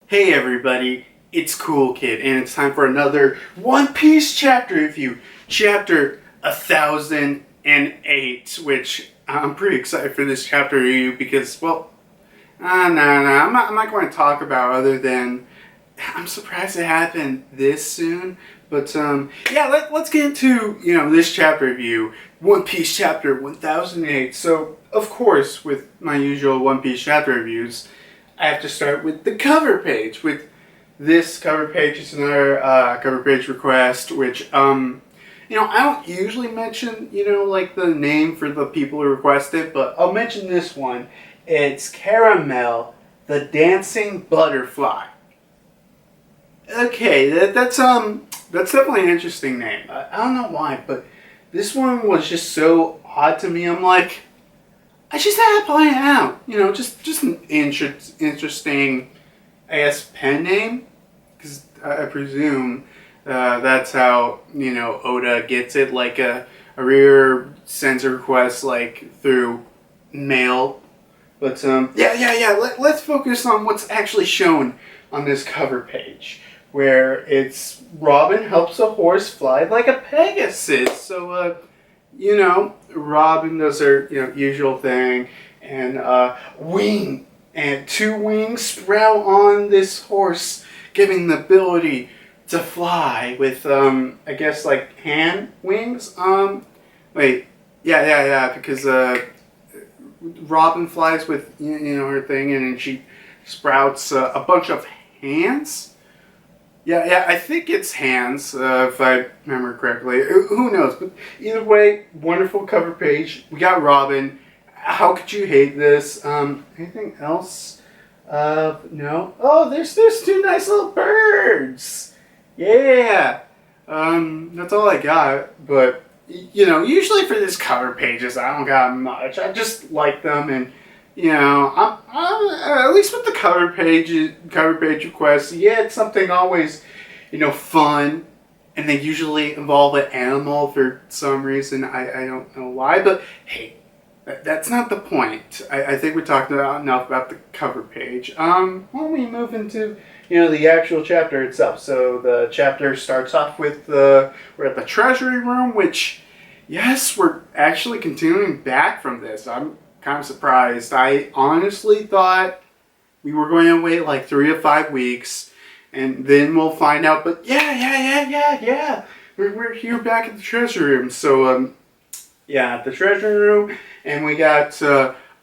Hey everybody, it's Cool Kid, and it's time for another One Piece chapter review. Chapter 1008, which I'm pretty excited for this chapter review because, well, I'm not going to talk about other than I'm surprised it happened this soon. But let's get into this chapter review, One Piece chapter 1008. So of course, with my usual One Piece chapter reviews, I have to start with the cover page. With this cover page, it's another cover page request, which I don't usually mention like the name for the people who request it, but I'll mention this one. It's Caramel, the Dancing Butterfly. Okay, that's definitely an interesting name. I don't know why, but this one was just so odd to me. I'm like, I just had to point it out. Just an interesting, I guess, pen name. Because I presume that's how, Oda gets it. Like a reader sends a request, like, through mail. But, let's focus on what's actually shown on this cover page. Where it's Robin helps a horse fly like a Pegasus. So, Robin does her usual thing, and two wings sprout on this horse, giving the ability to fly with I guess like hand wings. Because Robin flies with her thing, and then she sprouts a bunch of hands. Yeah, I think it's hands, if I remember correctly. Who knows? But either way, wonderful cover page. We got Robin. How could you hate this? Anything else? No. Oh, there's two nice little birds. Yeah. That's all I got. But usually for these cover pages, I don't got much. I just like them, and I'm at least with the cover page requests, yeah, it's something always, fun, and they usually involve an animal for some reason. I don't know why, but hey, that's not the point. I think we talked enough about the cover page. Why don't we move into, the actual chapter itself? So the chapter starts off with, we're at the treasury room, which, yes, we're actually continuing back from this. I'm kind of surprised. I honestly thought we were going to wait like 3 to 5 weeks, and then we'll find out. But yeah. We're here back at the treasure room. So at the treasure room, and we got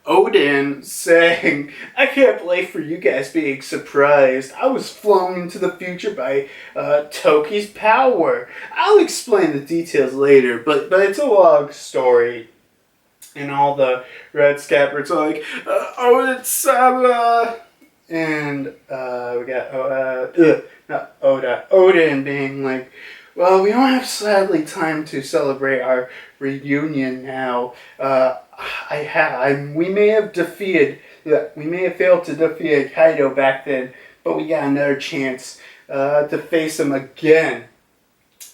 Oden saying, "I can't believe for you guys being surprised. I was flown into the future by Toki's power. I'll explain the details later, but it's a long story." And all the red scabbards are like, Oden Sama! And we got not Oda. Oden being like, well, we don't have sadly time to celebrate our reunion now. We may have failed to defeat Kaido back then, but we got another chance to face him again.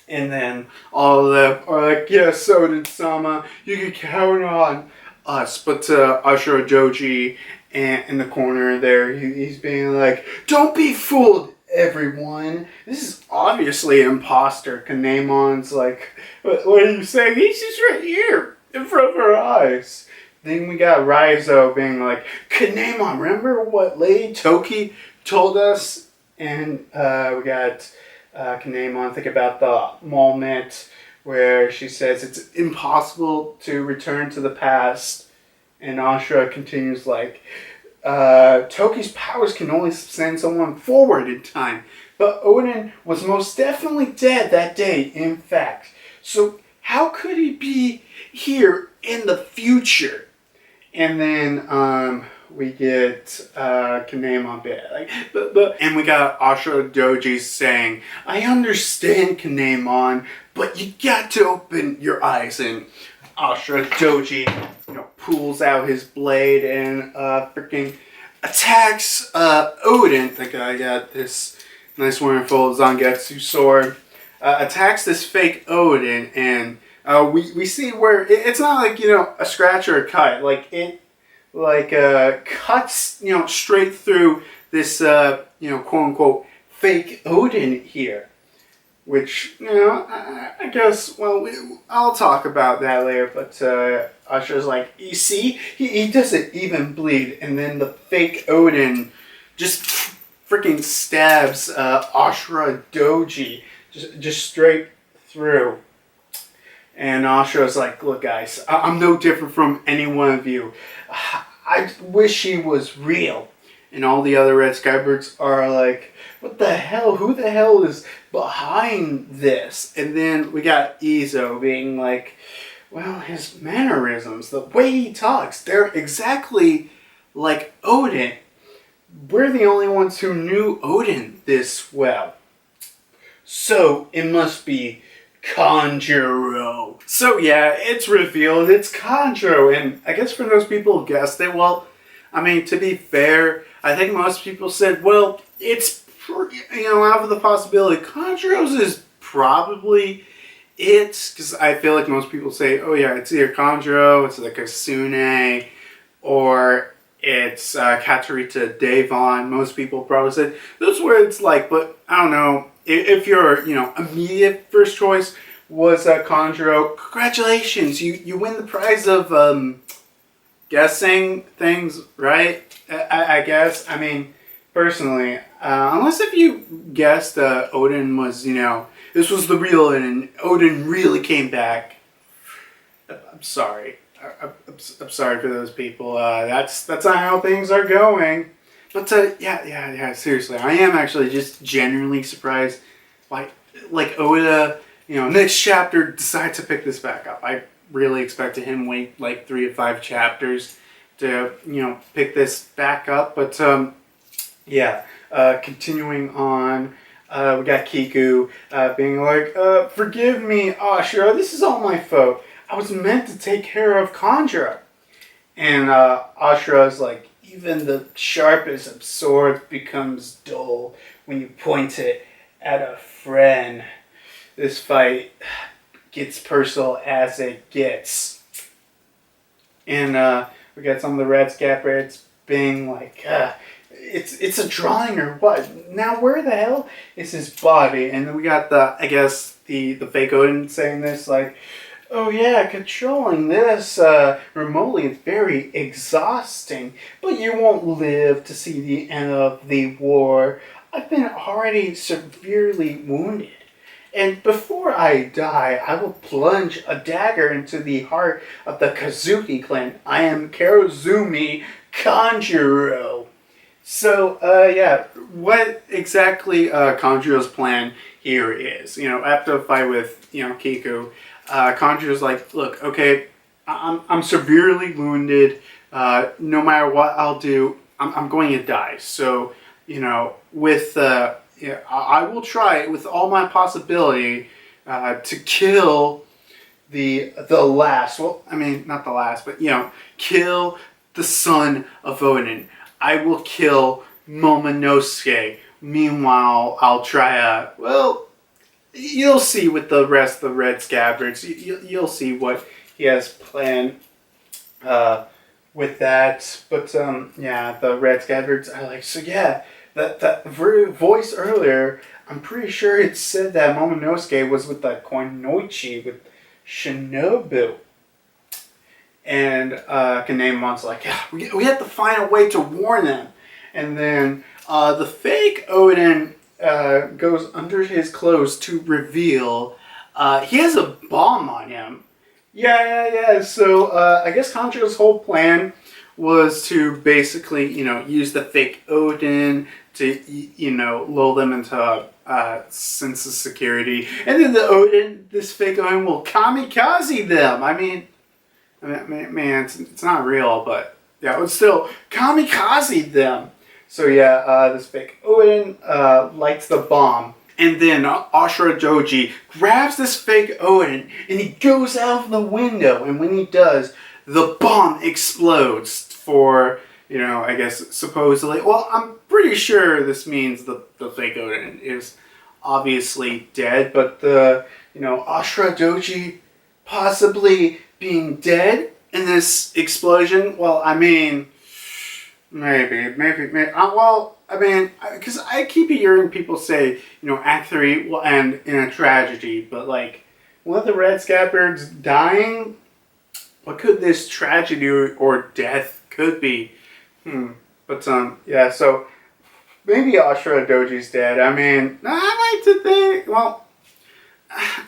And then all of them are like, yes, Oden-sama, you can count on us. But Ashura Doji in the corner there, he's being like, don't be fooled, everyone. This is obviously an imposter. Kanemon's like, what are you saying? He's just right here in front of our eyes. Then we got Raizo being like, Kanemon, remember what Lady Toki told us? And we got Kanemon think about the moment where she says it's impossible to return to the past, and Ashura continues like, Toki's powers can only send someone forward in time, but Oden was most definitely dead that day, in fact. So how could he be here in the future? And then we get Kanemon bit, and we got Ashura Doji saying, I understand, Kanemon, but you got to open your eyes. And Ashura Doji, pulls out his blade and freaking attacks Oden. I think I got this nice wonderful Zangetsu sword. Attacks this fake Oden, and we see where it's not like a scratch or a cut, like it cuts straight through this, quote unquote, fake Oden here. Which, I guess, well, I'll talk about that later, but Ashra's like, you see, he doesn't even bleed, and then the fake Oden just freaking stabs Ashra Doji, just straight through. And Ashra's like, look guys, I'm no different from any one of you. I wish he was real. And all the other Red Skybirds are like, what the hell? Who the hell is behind this? And then we got Izo being like, well, his mannerisms, the way he talks, they're exactly like Oden. We're the only ones who knew Oden this well. So it must be Kanjuro. So yeah, it's revealed it's Kanjuro. And I guess for those people who guessed it, well, I mean, to be fair, I think most people said, well, it's, out of the possibility, Kanjuro's is probably it. Because I feel like most people say, oh yeah, it's either Kanjuro, it's like Kasune, or it's Katarita Devon. Most people probably said, that's where it's like, but I don't know. If your, immediate first choice was Kanjuro, congratulations, you win the prize of, guessing things, right? I guess. I mean, personally, unless if you guessed Oden was, this was the real Oden, and Oden really came back. I'm sorry. I'm sorry for those people. That's not how things are going. But yeah. Seriously, I am actually just genuinely surprised. Like Oda, next chapter decides to pick this back up. I really expected him wait like 3 to 5 chapters to pick this back up. But continuing on, we got Kiku being like, forgive me, Ashura, this is all my fault. I was meant to take care of Kanjuro. And Ashura's like, even the sharpest of swords becomes dull when you point it at a friend. This fight gets personal as it gets. And we got some of the Red Skybirds being like, it's a drawing or what? Now where the hell is his body? And then we got the fake Oden saying this like, oh yeah, controlling this remotely is very exhausting, but you won't live to see the end of the war. I've been already severely wounded. And before I die, I will plunge a dagger into the heart of the Kazuki clan. I am Karozumi Kanjuro. So, what exactly Kanjuro's plan here is? After a fight with, Kiku, Kanjuro's like, look, okay, I'm severely wounded. No matter what I'll do, I'm going to die. So, I will try with all my possibility to kill the last. Well, I mean, not the last, but kill the son of Oden. I will kill Momonosuke. Meanwhile, I'll try you'll see with the rest of the Red Scabbards. You'll see what he has planned with that. But the Red Scabbards are like, so yeah. That voice earlier, I'm pretty sure it said that Momonosuke was with the Koinoichi, with Shinobu. And Kanemon's like, yeah, we have to find a way to warn them. And then the fake Oden goes under his clothes to reveal he has a bomb on him. Yeah. So I guess Kanjuro's whole plan was to basically, use the fake Oden to, lull them into a sense of security. And then this fake Oden will kamikaze them. I mean, man, it's not real, but yeah, it would still kamikaze them. So yeah, this fake Oden lights the bomb. And then Ashura Doji grabs this fake Oden and he goes out of the window. And when he does, the bomb explodes for, I guess supposedly. Well, I'm pretty sure this means the fake Oden is obviously dead. But Ashura Doji possibly being dead in this explosion. Well, I mean, maybe. Well, I mean, because I keep hearing people say, Act 3 will end in a tragedy, but like, one of the Red Scabbards dying, what could this tragedy or death could be? But yeah, so maybe Ashura Doji's dead. I mean, I like to think. Well,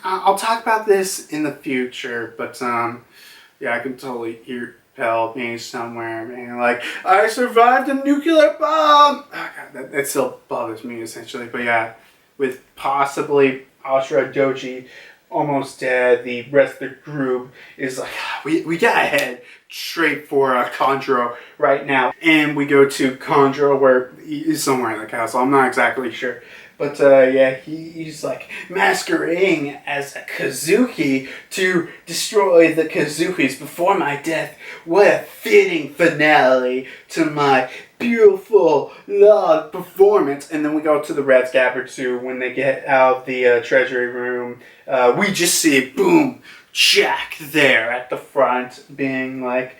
I'll talk about this in the future, but yeah, I can totally hear Pell being somewhere, man. Like, I survived a nuclear bomb. Oh, God, that still bothers me essentially, but yeah, with possibly Ashura Doji almost dead, the rest of the group is like, we gotta head straight for Conjuro right now. And we go to Conjuro, where he's somewhere in the castle. I'm not exactly sure. But yeah, he's like masquerading as a Kazuki to destroy the Kazukis before my death. What a fitting finale to my beautiful log performance. And then we go to the Red Scabbard too. When they get out of the treasury room, we just see, boom, Jack there at the front being like,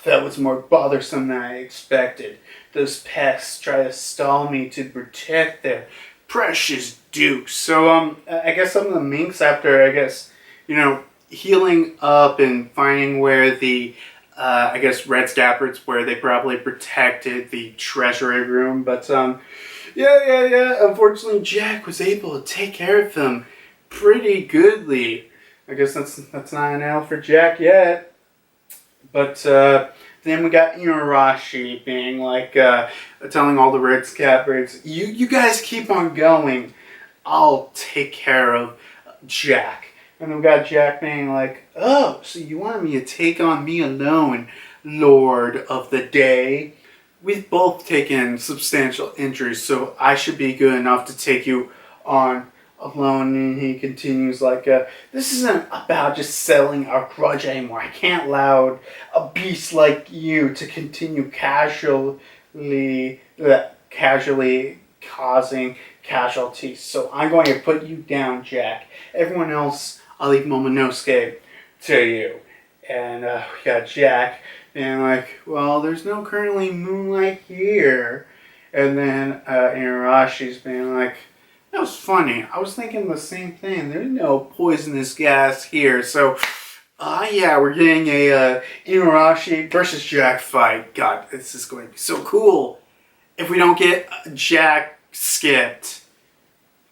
that was more bothersome than I expected. Those pests try to stall me to protect their precious dukes. So I guess some of the minks, after healing up and finding where the Red Scabbards, where they probably protected the treasury room. But yeah. Unfortunately, Jack was able to take care of them pretty goodly. I guess that's not an L for Jack yet. But then we got Inarashi being like, telling all the Red Scabbards, you guys keep on going. I'll take care of Jack. And then we got Jack being like, oh, so you want me to take on me alone, Lord of the Day? We've both taken substantial injuries, so I should be good enough to take you on alone. And he continues like, this isn't about just settling our grudge anymore. I can't allow a beast like you to continue casually causing casualties. So I'm going to put you down, Jack. Everyone else, I'll leave Momonosuke to you. And we got Jack being like, well, there's no currently moonlight here. And then Inarashi's being like, that was funny. I was thinking the same thing. There's no poisonous gas here. So, yeah, we're getting a Inarashi versus Jack fight. God, this is going to be so cool. If we don't get Jack skipped.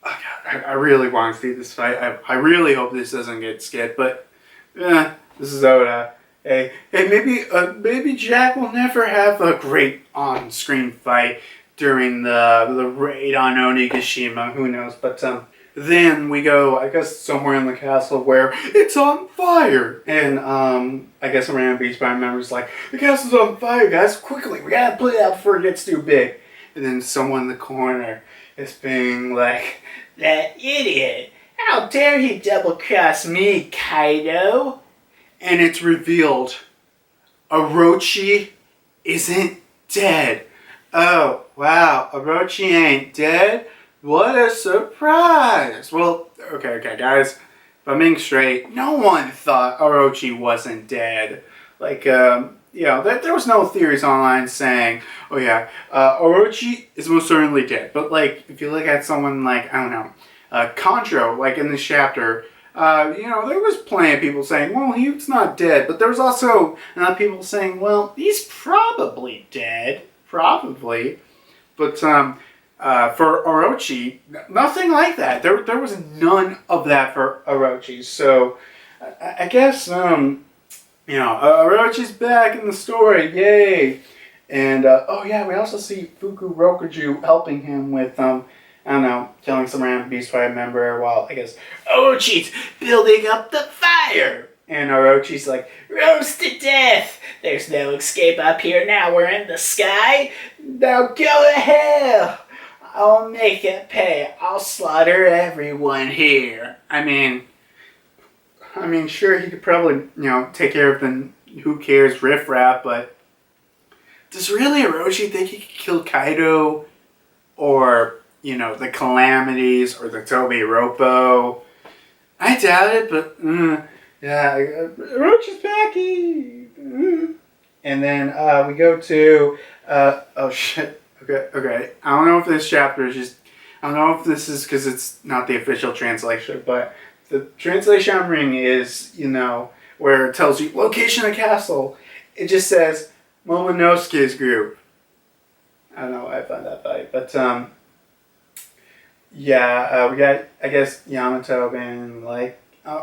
Oh, God, I really want to see this fight. I really hope this doesn't get skipped. But, this is Oda. Hey, maybe Jack will never have a great on-screen fight during the raid on Onigashima, who knows, but then we go, I guess, somewhere in the castle where it's on fire, and I guess a random Beast Band member's like, the castle's on fire, guys, quickly, we gotta put it out before it gets too big, and then someone in the corner is being like, that idiot, how dare he double-cross me, Kaido? And it's revealed, Orochi isn't dead. Oh, wow, Orochi ain't dead? What a surprise! Well, okay, guys, if I'm being straight, no one thought Orochi wasn't dead. Like, there was no theories online saying, oh yeah, Orochi is most certainly dead. But, like, if you look at someone like, I don't know, Concho, like in this chapter, there was plenty of people saying, well, he's not dead. But there was also people saying, well, he's probably dead. Probably. But for Orochi, nothing like that. There was none of that for Orochi. So I guess, Orochi's back in the story. Yay. And, we also see Fuku Rokuju helping him with, killing some random Beast Fight member while, I guess, Orochi's building up the fire. And Orochi's like, roast to death! There's no escape up here now, we're in the sky! Now go to hell! I'll make it pay, I'll slaughter everyone here. I mean, sure, he could probably, take care of the who cares riffraff, but does really Orochi think he could kill Kaido? Or, the Calamities, or the Tobi Roppo? I doubt it, but, yeah, Orochi's backy. And then we go to, Okay. I don't know if this chapter is just. I don't know if this is because it's not the official translation, but the translation I'm reading is, where it tells you location of castle. It just says Momonosuke's group. I don't know why I found that funny, but yeah, we got, I guess, Yamato being like,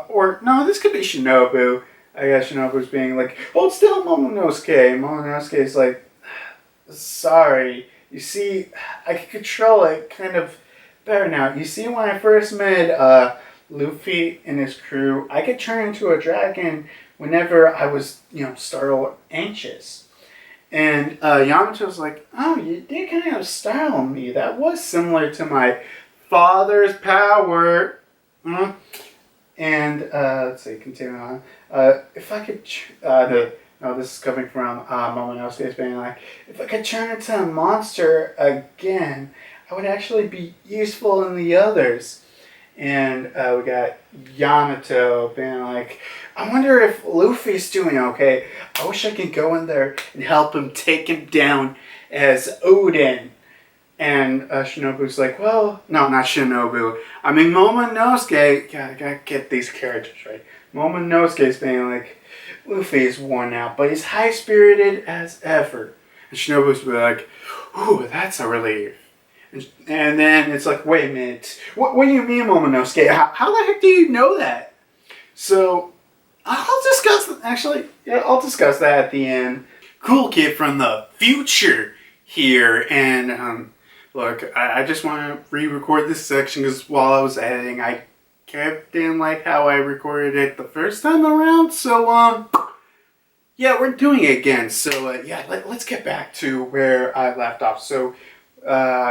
or no, this could be Shinobu. I guess Shinobu's being like, hold still, Momonosuke. Momonosuke's like, sorry. You see, I can control it kind of better now. You see, when I first met Luffy and his crew, I could turn into a dragon whenever I was, startled or anxious. And Yamato's like, oh, you did kind of startle me. That was similar to my father's power. Mm-hmm. And let's see, continue on. If I could, no, this is coming from Momonosuke's being like, if I could turn into a monster again, I would actually be useful in the others. And we got Yamato being like, I wonder if Luffy's doing okay. I wish I could go in there and help him take him down as Oden. And Shinobu's like, well, no, not Shinobu. I mean, Momonosuke, gotta get these characters right. Momonosuke's being like, Luffy's worn out, but he's high-spirited as ever. And Shinobu's like, ooh, that's a relief. And then it's like, wait a minute. What do you mean, Momonosuke? How the heck do you know that? So, I'll discuss that at the end. Cool kid from the future here. And, look, I just want to re-record this section because while I was editing, I didn't like how I recorded it the first time around. So, yeah, we're doing it again. So, yeah, let's get back to where I left off. So,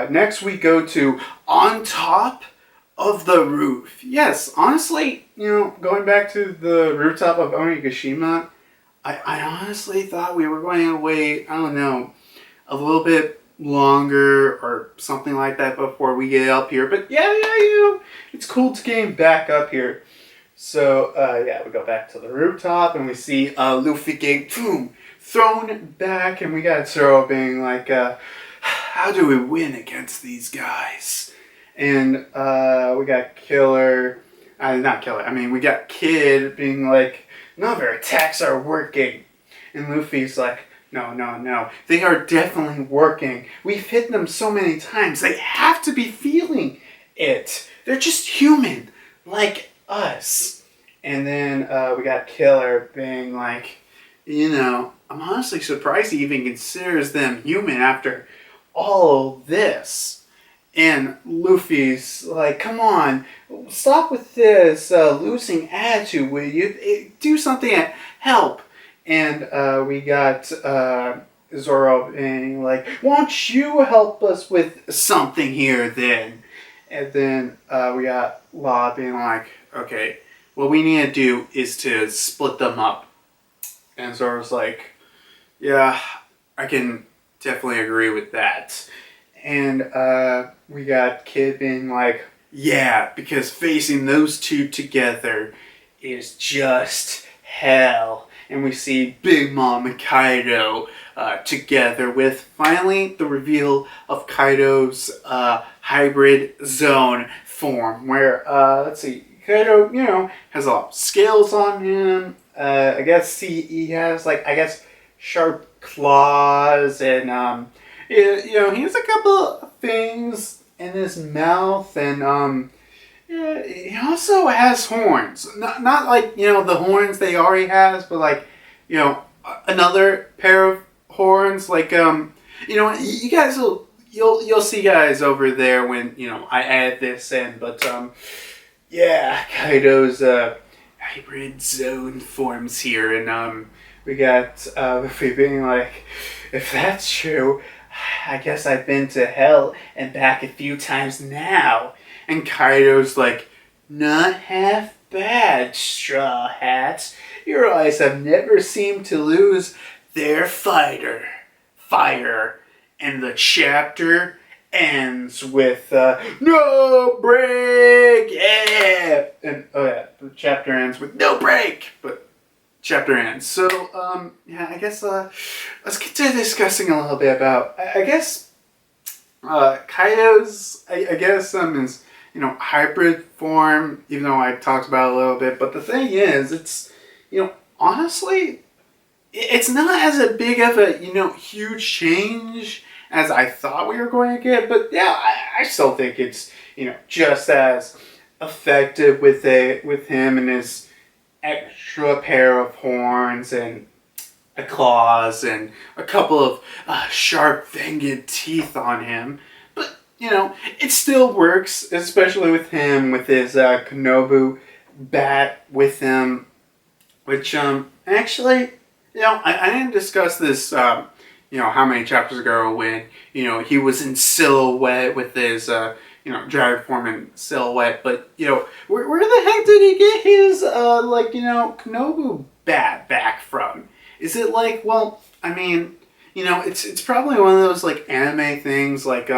next we go to on top of the roof. Yes, honestly, going back to the rooftop of Onigashima, I honestly thought we were going to wait, I don't know, a little bit longer or something like that before we get up here. But yeah, it's cool to get back up here. So, yeah, we go back to the rooftop and we see Luffy get thrown back, and we got Zoro being like, how do we win against these guys? And we got we got Kid being like, no, their attacks are working. And Luffy's like, no, they are definitely working. We've hit them so many times, they have to be feeling it. They're just human, like us. And then we got Killer being like, I'm honestly surprised he even considers them human after all this. And Luffy's like, come on, stop with this losing attitude, will you? Do something to help. And we got Zoro being like, won't you help us with something here then? And then we got Law being like, okay, what we need to do is to split them up. And Zoro's like, yeah, I can definitely agree with that. And we got Kid being like, yeah, because facing those two together is just hell. And we see Big Mom and Kaido together with finally the reveal of Kaido's hybrid zone form. Where, let's see, Kaido, has a lot of scales on him. I guess he has, sharp claws, and, he has a couple of things in his mouth, and, he also has horns. Not like, the horns they already has, but another pair of horns. You guys you'll see guys over there when, I add this in, but, yeah, Kaido's, hybrid zone forms here, and, we got, Luffy being like, if that's true, I guess I've been to hell and back a few times now. And Kaido's like, not half bad, Straw Hats. Your eyes have never seemed to lose their fire. And the chapter ends with, no break, yeah! And, the chapter ends with no break, but chapter ends. So, I guess, let's get to discussing a little bit about, I guess, Kaido's, I guess, his, hybrid form, even though I talked about it a little bit. But the thing is, it's, honestly, it's not as a big of a, huge change as I thought we were going to get. But yeah, I still think it's, just as effective with him and his extra pair of horns and claws and a couple of sharp fanged teeth on him. But, it still works, especially with him, with his Kenobu bat with him, which, actually, I didn't discuss this, how many chapters ago when, he was in silhouette with his, dragon form in silhouette, but, where the heck did he get his, Kenobu bat back from? Is it like, well, I mean, it's probably one of those like anime things. Like,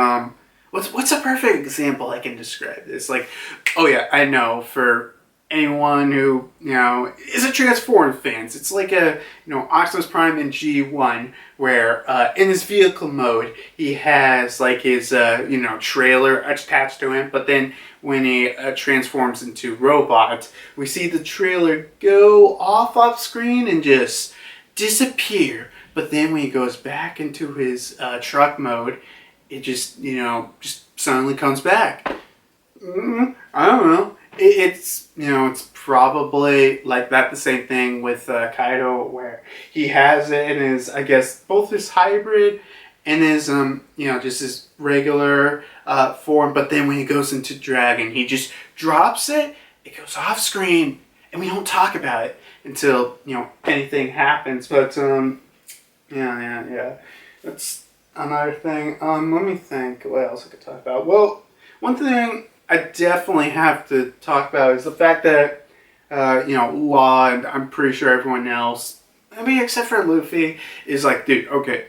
what's a perfect example I can describe this? Like, oh yeah, I know, for anyone who is a Transformers fans, it's like a Optimus Prime in G1, where in his vehicle mode he has like his trailer attached to him, but then when he transforms into robot, we see the trailer go off screen and just disappear. But then when he goes back into his truck mode, it just just suddenly comes back. I don't know. It's probably like that. The same thing with Kaido, where he has it in his, I guess, both his hybrid and his just his regular form. But then when he goes into Dragon, he just drops it. It goes off screen, and we don't talk about it until anything happens. But yeah, that's another thing. Let me think what else I could talk about. Well, one thing I definitely have to talk about is the fact that Law, and I'm pretty sure everyone else, I mean except for Luffy, is like, dude, okay,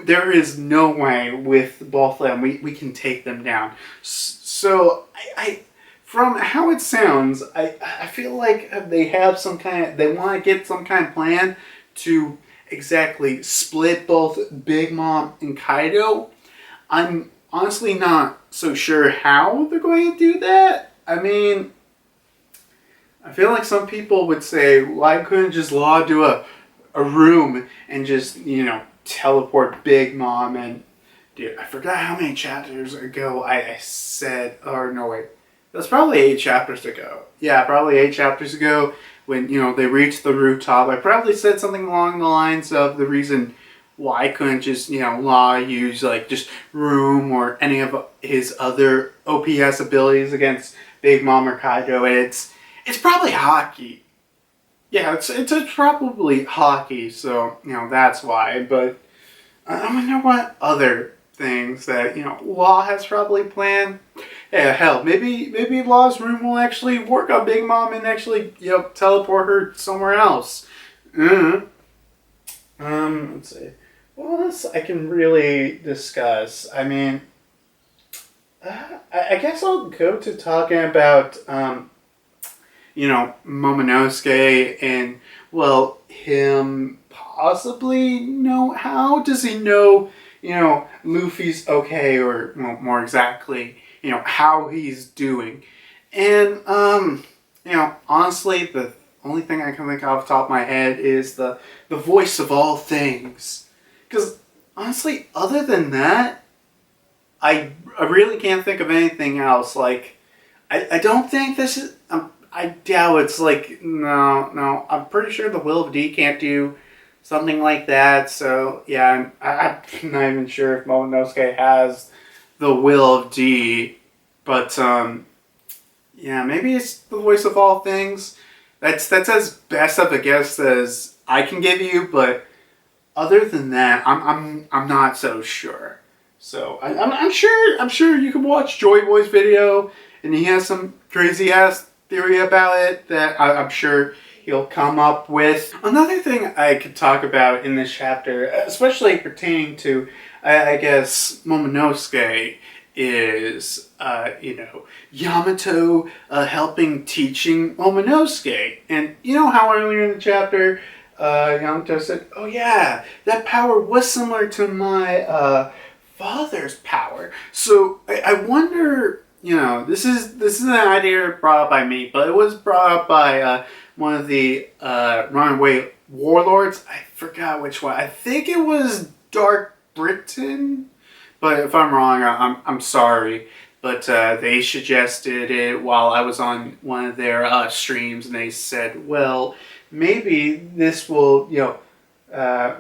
there is no way with both of them we can take them down. So I from how it sounds, I feel like they have they want to get some kind of plan to exactly split both Big Mom and Kaido. I'm honestly not so sure how they're going to do that. I mean, I feel like some people would say, why couldn't just Law do a room and just, teleport Big Mom? And, dude, I forgot how many chapters ago I said, or no, wait. That's probably 8 chapters ago. Yeah, probably 8 chapters ago when, they reached the rooftop. I probably said something along the lines of the reason why couldn't just, Law use, like, just Room or any of his other OPS abilities against Big Mom or Kaido. And it's probably hockey. Yeah, it's probably hockey, so, that's why. But I wonder what other things that, Law has probably planned. Yeah, hell, maybe Law's room will actually work on Big Mom and actually, teleport her somewhere else. Let's see. What else I can really discuss? I mean, I guess I'll go to talking about, Momonosuke and, well, him possibly know, how does he know, Luffy's okay, or more exactly, how he's doing. And, honestly, the only thing I can think of off the top of my head is the voice of all things. Because, honestly, other than that, I really can't think of anything else. Like, I don't think this is, I doubt it's like, no, I'm pretty sure the Will of D can't do something like that. So, yeah, I'm not even sure if Momonosuke has the Will of D. But, yeah, maybe it's the voice of all things. That's as best of a guess as I can give you, but other than that, I'm not so sure. So I'm sure you can watch Joy Boy's video, and he has some crazy ass theory about it that I'm sure he'll come up with. Another thing I could talk about in this chapter, especially pertaining to, I guess, Momonosuke, is Yamato helping teaching Momonosuke. And you know how earlier in the chapter Yamato said, oh yeah, that power was similar to my father's power. So I wonder, this is an idea brought up by me, but it was brought up by one of the runaway warlords. I forgot which one. I think it was Dark Britain, but if I'm wrong, I'm sorry. But they suggested it while I was on one of their streams, and they said, well, maybe this will,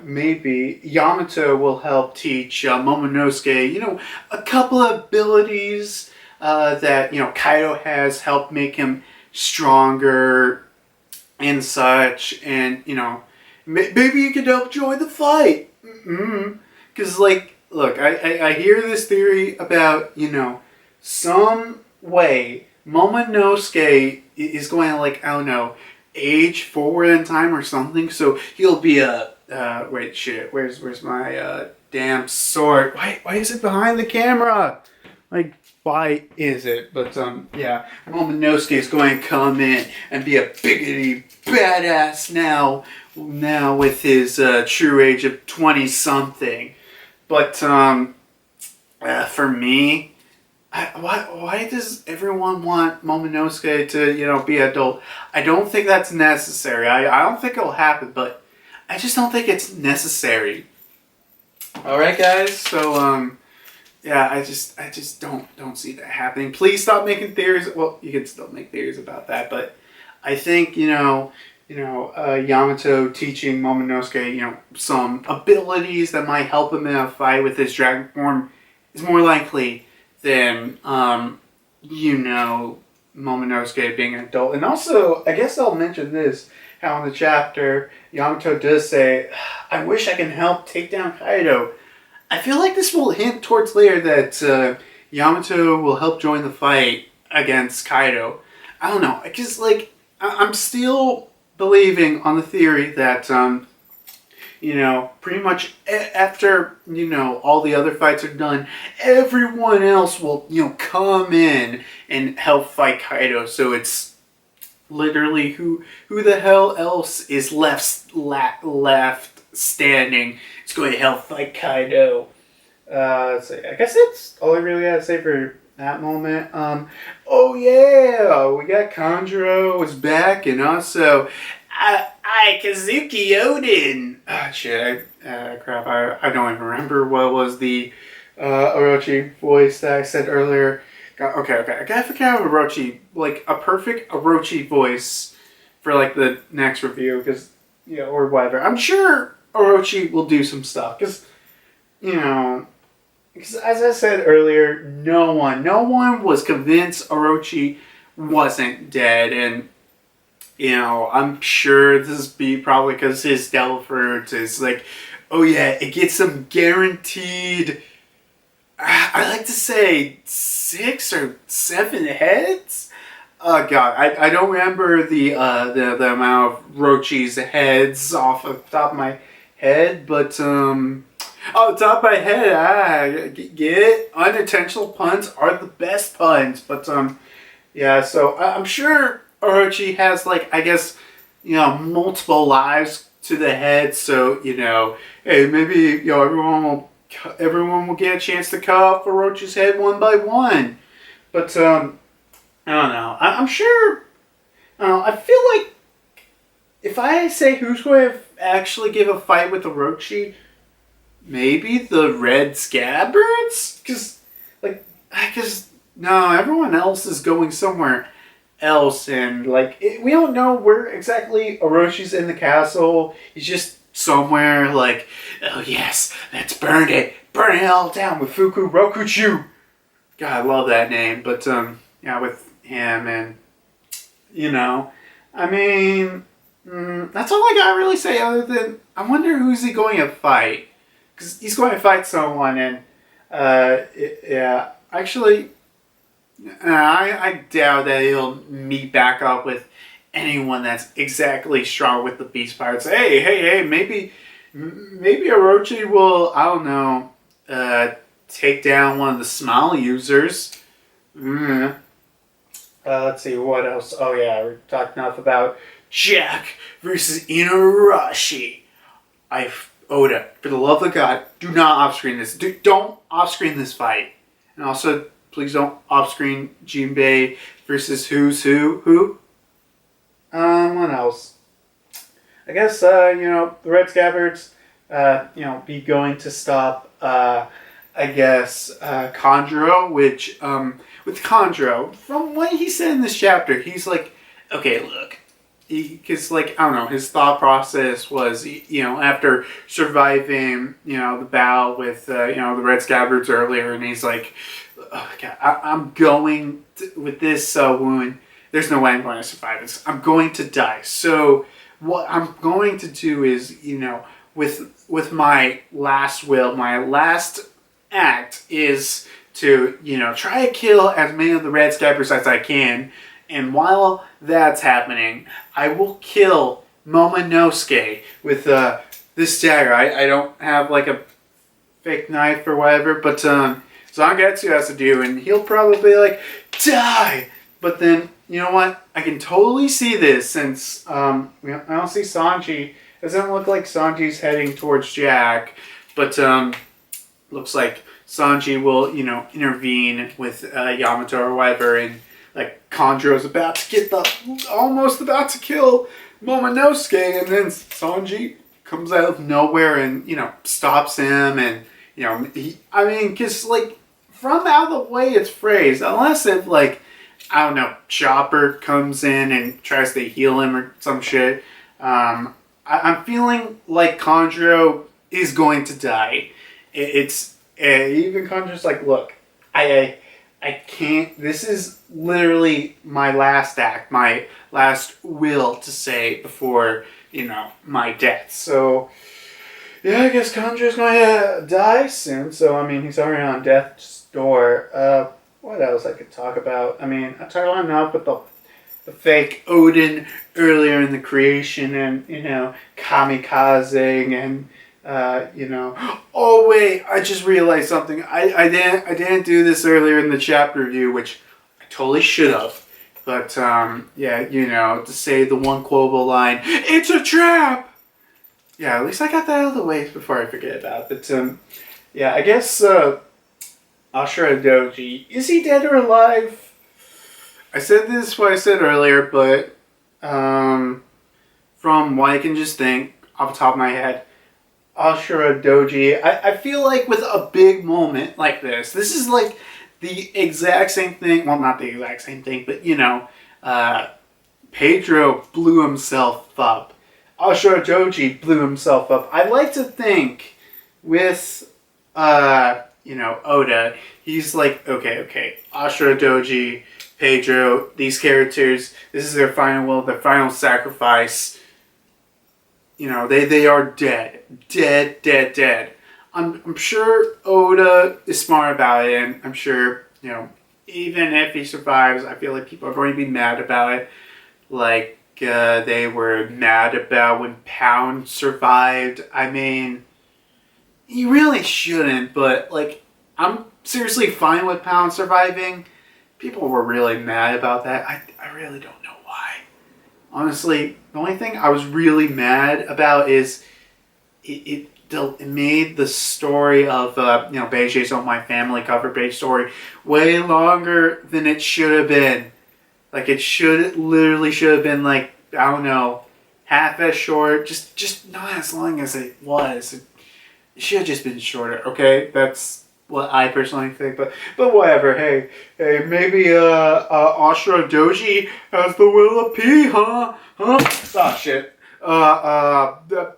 maybe Yamato will help teach Momonosuke, a couple of abilities that, Kaido has helped make him stronger and such. And, maybe you could help join the fight. Because, look, I hear this theory about, some way Momonosuke is going to, I don't know, age forward in time or something. So he'll be a wait, shit. Where's my damn sword? Why is it behind the camera? Why is it? But yeah, Momonosuke is going to come in and be a biggity badass now with his true age of 20 something. But for me, why does everyone want Momonosuke to be adult? I don't think that's necessary. I don't think it'll happen, but I just don't think it's necessary. All right, guys. So yeah, I just don't see that happening. Please stop making theories. Well, you can still make theories about that, but I think Yamato teaching Momonosuke some abilities that might help him in a fight with his dragon form is more likely than Momonosuke being an adult. And also, I guess I'll mention this, how in the chapter Yamato does say, I wish I can help take down Kaido. I feel like this will hint towards later that Yamato will help join the fight against Kaido. I don't know, because I'm still believing on the theory that pretty much after all the other fights are done, everyone else will come in and help fight Kaido. So it's literally who the hell else is left standing is going to help fight Kaido. So I guess that's all I really gotta say for that moment. Oh yeah, we got Kanjuro is back, and also Kazuki Oden. Shit, crap. I don't even remember what was the Orochi voice that I said earlier. Okay. I gotta figure out Orochi, a perfect Orochi voice for the next review, because or whatever. I'm sure Orochi will do some stuff, because because as I said earlier, no one was convinced Orochi wasn't dead, and I'm sure this is probably because his Delafert is oh yeah, it gets some guaranteed, I like to say 6 or 7 heads. Oh god, I don't remember the amount of Orochi's heads off the top of my head, but off the top of my head, get it? Unintentional puns are the best puns, but yeah, so I'm sure Orochi has I guess multiple lives to the head, so hey, maybe everyone will get a chance to cut off Orochi's head one by one, but I don't know. I'm sure. I feel like if I say who's going to actually give a fight with Orochi, maybe the Red Scabbards, because no, everyone else is going somewhere else, and we don't know where exactly Oroshi's in the castle. He's just somewhere oh yes, let's burn it all down with Fuku Rokuchu. God, I love that name. But yeah, with him, and I mean, that's all I gotta really say, other than I wonder who's he going to fight, because he's going to fight someone, and yeah, actually, I doubt that he'll meet back up with anyone that's exactly strong with the Beast Pirates. Hey, maybe Orochi will, I don't know, take down one of the Smile users. Let's see, what else? Oh yeah, we're talking enough about Jack versus Inuarashi. Oda, for the love of God, do not off-screen this. Don't off-screen this fight. And also, please don't off-screen Jinbei versus who? What else? I guess, the Red Scabbards, be going to stop, Conjuro, which, with Conjuro, from what he said in this chapter, he's like, okay, look, because, I don't know, his thought process was, after surviving, the battle with, the Red Scabbards earlier, and he's like, oh, God, I'm going to, with this wound, there's no way I'm going to survive this. I'm going to die. So what I'm going to do is, with my last will, my last act is to, try to kill as many of the Red Scabbards as I can. And while that's happening, I will kill Momonosuke with this dagger. I don't have like a fake knife or whatever, but Zangetsu has to do, and he'll probably like die. But then, you know what? I can totally see this since I don't see Sanji. Doesn't look like Sanji's heading towards Jack, but looks like Sanji will, intervene with Yamato or whatever, and like Conjuro's almost about to kill Momonosuke, and then Sanji comes out of nowhere and, stops him, and, because, like, from out of the way it's phrased, unless if, like, I don't know, Chopper comes in and tries to heal him or some shit, I'm feeling like Conjuro is going to die. Even Conjuro's like, look, I can't, this is literally my last act, my last will to say before, my death. So, yeah, I guess Conjuro's going to die soon. So, he's already on death's door. What else I could talk about? I talked enough with the fake Oden earlier in the creation and, kamikazing and, oh wait, I just realized something. I didn't do this earlier in the chapter review, which I totally should have. But to say the one quotable line, "It's a trap." Yeah, at least I got that out of the way before I forget about it. But I guess Ashura Doji, is he dead or alive? I said this what I said earlier, but from what I can just think off the top of my head, Ashura Doji, I feel like with a big moment like this is like the exact same thing, well, not the exact same thing, but Pedro blew himself up. Ashura Doji blew himself up. I like to think with, Oda, he's like, okay, Ashura Doji, Pedro, these characters, this is their final will, their final sacrifice. They are dead. I'm sure Oda is smart about it, and I'm sure, even if he survives, I feel like people are going to be mad about it. Like, they were mad about when Pound survived. He really shouldn't, but, like, I'm seriously fine with Pound surviving. People were really mad about that. I really don't know why. Honestly, the only thing I was really mad about is it made the story of Beijing's On My Family cover page story way longer than it should have been. Like, it literally should have been, like, I don't know, half as short, just not as long as it was. It should have just been shorter. Okay, that's what I personally think, but whatever. Hey, maybe Ashura Doji has the will of P, huh? Oh shit.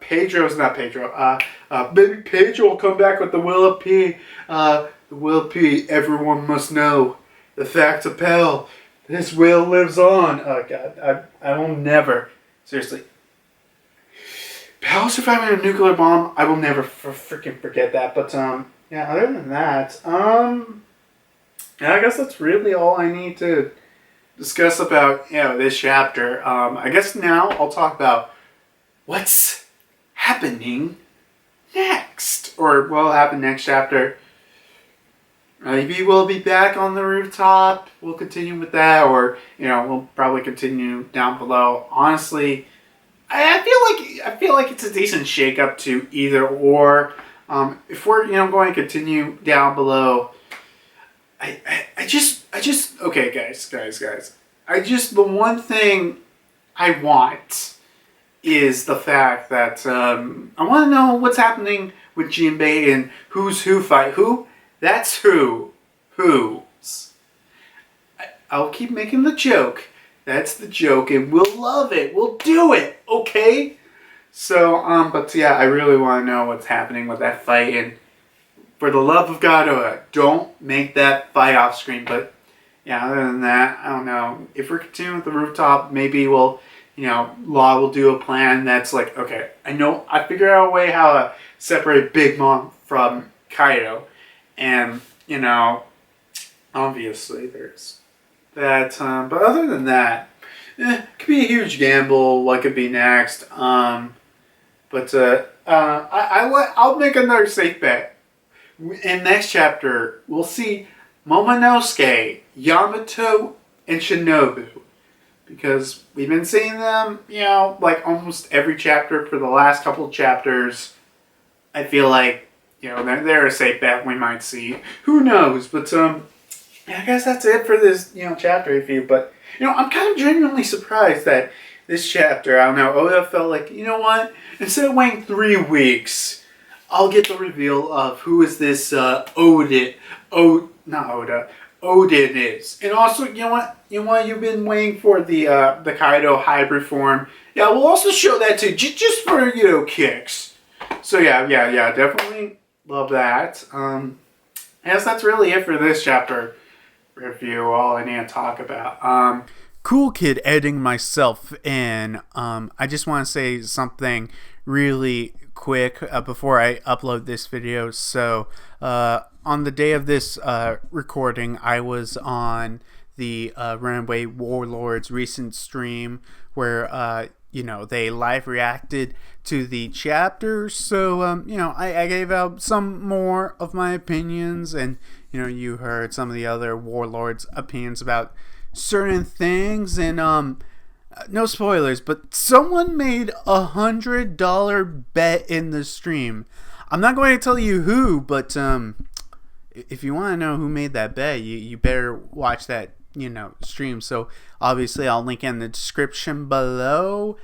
Pedro's not Pedro. Maybe Pedro will come back with the will of P. The will of P. Everyone must know. The fact of Pell. This will lives on. Oh God, I will never. Seriously. Pell surviving a nuclear bomb. I will never freaking forget that. But other than that, I guess that's really all I need to discuss about this chapter. I guess now I'll talk about what's happening next, or what will happen next chapter. Maybe we'll be back on the rooftop. We'll continue with that, or we'll probably continue down below. Honestly, I feel like it's a decent shake-up to either or. If we're going to continue down below, I just okay, guys. The one thing I want is the fact that I want to know what's happening with Jinbei and who's who fight who. That's who's. I'll keep making the joke. That's the joke, and we'll love it. We'll do it, okay? So, but yeah, I really want to know what's happening with that fight, and for the love of God, don't make that fight off screen. But yeah, other than that, I don't know. If we're continuing with the rooftop, maybe we'll, Law will do a plan that's like, okay, I figured out a way how to separate Big Mom from Kaido, and obviously there's that. But other than that, it could be a huge gamble. What could be next? I'll make another safe bet. In next chapter, we'll see Momonosuke, Yamato, and Shinobu. Because we've been seeing them, like almost every chapter for the last couple of chapters. I feel like, they're a safe bet we might see. Who knows? But, I guess that's it for this, chapter review. But, I'm kind of genuinely surprised that this chapter, I don't know, Oda felt like, you know what? Instead of waiting 3 weeks, I'll get the reveal of who is this Odin is. And also, you know what? You've been waiting for the Kaido hybrid form. Yeah, we'll also show that too, just for, kicks. So yeah, definitely love that. I guess that's really it for this chapter review, all I need to talk about. Cool Kid editing myself in. I just want to say something really quick before I upload this video. So on the day of this recording, I was on the Runaway Warlords recent stream where they live reacted to the chapters. So I gave out some more of my opinions, and you heard some of the other Warlords' opinions about certain things, and no spoilers, but someone made $100 bet in the stream. I'm not going to tell you who, but if you want to know who made that bet, you better watch that stream. So obviously I'll link in the description below.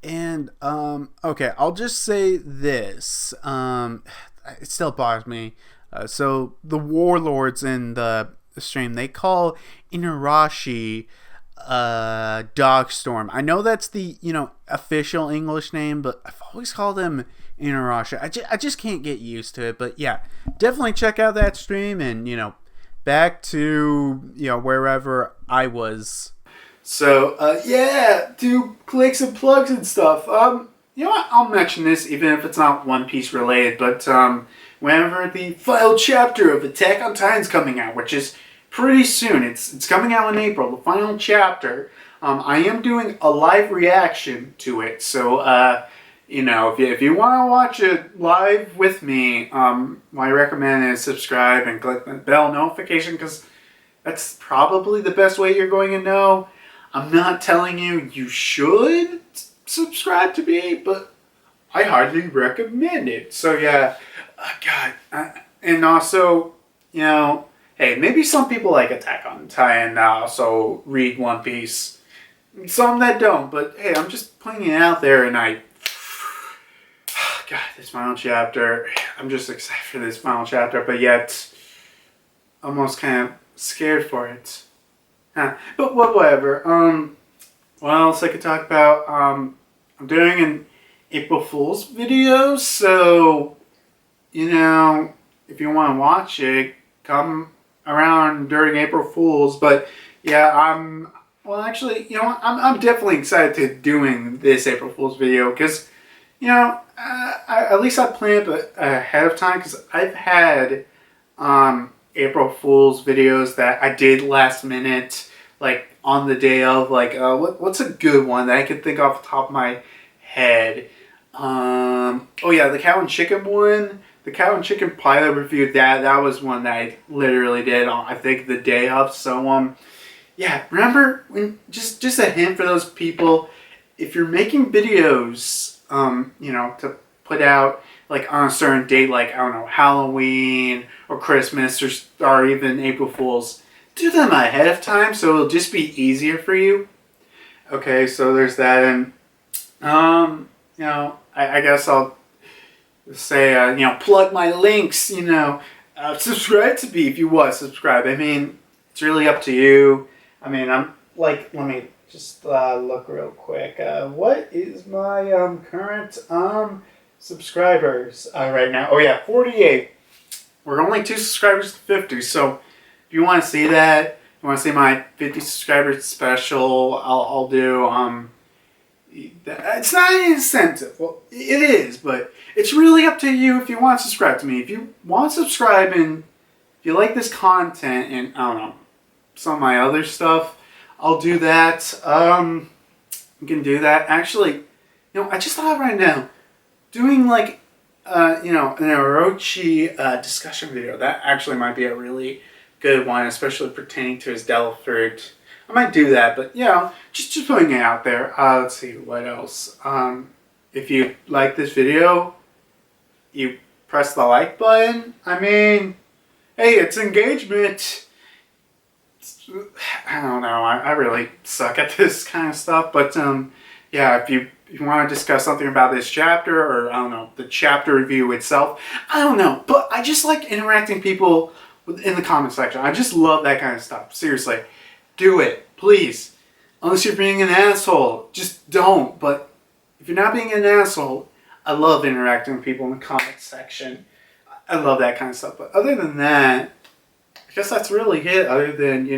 And okay, I'll just say this. It still bothers me. So the Warlords in the stream, they call Inarashi Dogstorm. I know that's the official English name, but I've always called him Inarashi. I just can't get used to it. But yeah, definitely check out that stream, and back to wherever I was. So yeah, do clicks and plugs and stuff. You know what? I'll mention this even if it's not One Piece related, but whenever the final chapter of Attack on Titan's coming out, which is pretty soon. It's coming out in April, the final chapter. I am doing a live reaction to it. So, if you want to watch it live with me, what I recommend is subscribe and click the bell notification, because that's probably the best way you're going to know. I'm not telling you should subscribe to me, but I hardly recommend it. So, yeah. God. And also, hey, maybe some people like Attack on Titan also read One Piece. Some that don't, but hey, I'm just putting it out there, and God, this final chapter, I'm just excited for this final chapter, but yet almost kind of scared for it. But whatever. What else I could talk about? I'm doing an April Fool's video, so if you want to watch it, come around during April Fool's. But yeah, I'm definitely excited to doing this April Fool's video, because at least I planned it ahead of time, because I've had April Fool's videos that I did last minute, like on the day of, like what's a good one that I could think off the top of my head. Oh yeah, the cow and chicken one. The cow and chicken pilot review, that was one that I literally did on, I think, the day of. So yeah, remember, when just a hint for those people, if you're making videos, to put out like on a certain date, like I don't know, Halloween or Christmas or even April Fools, do them ahead of time so it'll just be easier for you. Okay, so there's that, and I guess I'll say plug my links. Subscribe to me if you want to subscribe. I mean, it's really up to you. I mean, I'm like, let me just look real quick. What is my current subscribers right now? Oh yeah, 48. We're only 2 subscribers to 50. So if you want to see that, you want to see my 50 subscribers special, I'll do. It's not an incentive. Well, it is, but it's really up to you if you want to subscribe to me. If you want to subscribe and if you like this content and I don't know, some of my other stuff, I'll do that. You can do that. Actually, I just thought right now, doing like, an Orochi discussion video, that actually might be a really good one, especially pertaining to his Devil Fruit. I might do that, but just putting it out there. Let's see what else. If you like this video, you press the like button. I mean, hey, it's engagement. I don't know. I really suck at this kind of stuff, but if you want to discuss something about this chapter, or I don't know, the chapter review itself, I don't know, but I just like interacting people in the comment section. I just love that kind of stuff. Seriously. Do it, please. Unless you're being an asshole, just don't. But if you're not being an asshole, I love interacting with people in the comment section. I love that kind of stuff. But other than that, I guess that's really it. Other than,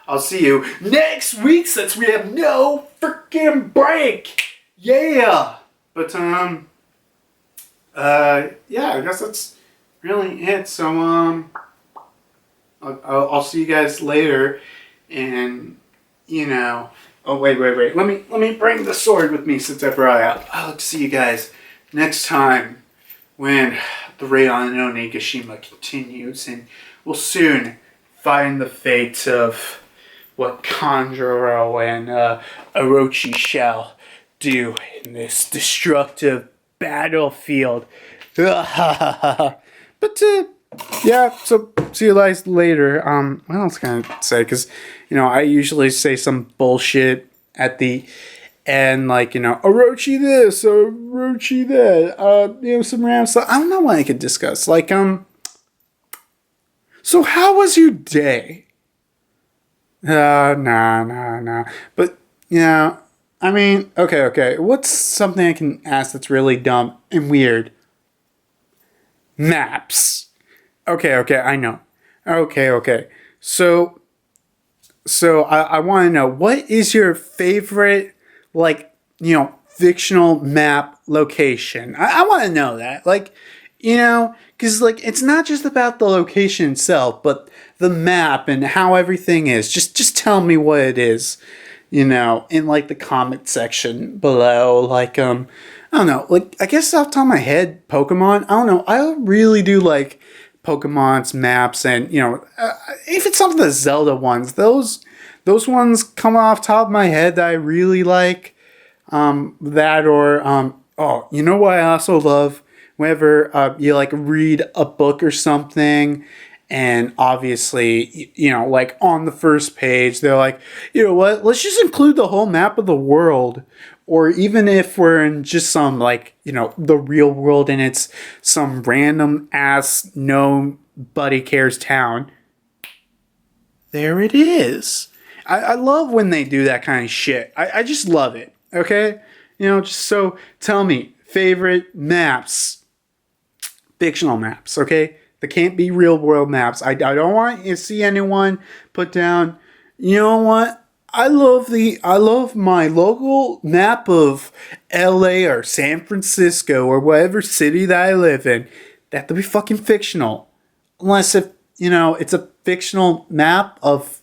I'll see you next week since we have no freaking break. Yeah. But, I guess that's really it. So, I'll see you guys later. And oh wait, let me bring the sword with me since I brought it out. I'll see you guys next time when the raid on Onigashima continues, and we'll soon find the fate of what Kanjuro and Orochi shall do in this destructive battlefield. But so see you guys later. What else can I say? Because, I usually say some bullshit at the end, like, Orochi this, Orochi that, some random stuff. I don't know what I could discuss. Like, so how was your day? Nah. But, I mean, okay. What's something I can ask that's really dumb and weird? Maps. Okay, I know. Okay. So I want to know, what is your favorite, fictional map location? I want to know that. Because, it's not just about the location itself, but the map and how everything is. Just tell me what it is, in, the comment section below. I don't know. I guess off the top of my head, Pokemon. I don't know. I really do like Pokemon's maps, and if it's some of the Zelda ones, those ones come off top of my head that I really like. That or what I also love, whenever you read a book or something, and obviously on the first page they're like, let's just include the whole map of the world. Or even if we're in just some, the real world and it's some random ass nobody cares town, there it is. I love when they do that kind of shit. I just love it, okay? Just so tell me, favorite maps. Fictional maps, okay? They can't be real world maps. I don't want to see anyone put down, you know what? I love my local map of LA or San Francisco or whatever city that I live in. They have to be fucking fictional. Unless if, it's a fictional map of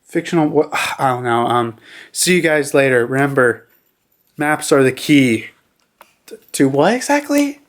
fictional, I don't know. See you guys later. Remember, maps are the key to what exactly?